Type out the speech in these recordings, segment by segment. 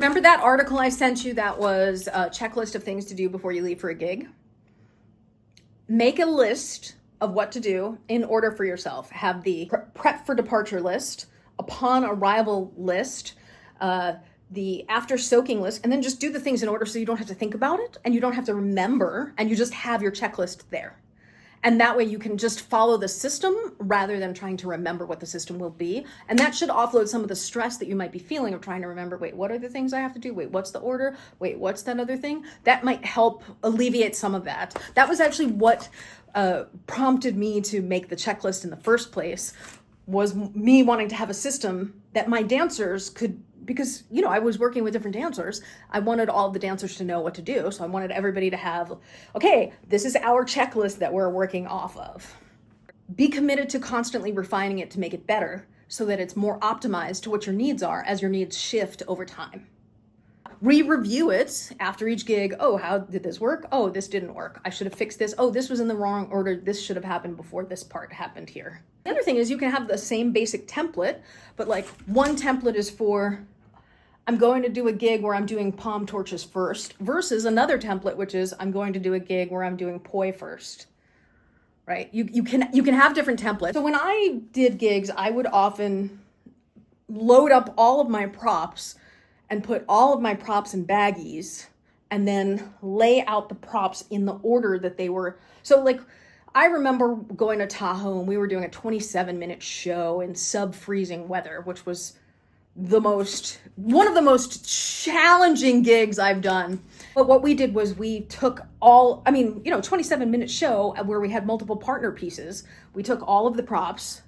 Remember that article I sent you that was a checklist of things to do before you leave for a gig? Make a list of what to do in order for yourself. Have the prep for departure list, upon arrival list, the after soaking list, and then just do the things in order so you don't have to think about it and you don't have to remember, and you just have your checklist there. And that way you can just follow the system rather than trying to remember what the system will be. And that should offload some of the stress that you might be feeling of trying to remember, wait, what are the things I have to do? Wait, what's the order? Wait, what's that other thing? That might help alleviate some of that. That was actually what prompted me to make the checklist in the first place, was me wanting to have a system that my dancers could, because, you know, I was working with different dancers. I wanted all of the dancers to know what to do. So I wanted everybody to have, okay, this is our checklist that we're working off of. Be committed to constantly refining it to make it better so that it's more optimized to what your needs are as your needs shift over time. Re-review it after each gig. Oh, how did this work? Oh, this didn't work. I should have fixed this. Oh, this was in the wrong order. This should have happened before this part happened here. The other thing is you can have the same basic template, but like one template is for, I'm going to do a gig where I'm doing palm torches first, versus another template, which is I'm going to do a gig where I'm doing poi first, right? You can have different templates. So when I did gigs, I would often load up all of my props and put all of my props in baggies and then lay out the props in the order that they were. So like, I remember going to Tahoe and we were doing a 27-minute show in sub-freezing weather, which was one of the most challenging gigs I've done. But what we did was we took 27-minute show where we had multiple partner pieces. We took all of the props,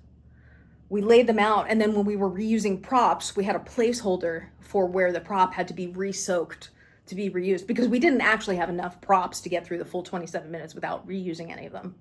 we laid them out, and then when we were reusing props, we had a placeholder for where the prop had to be re-soaked to be reused, because we didn't actually have enough props to get through the full 27 minutes without reusing any of them.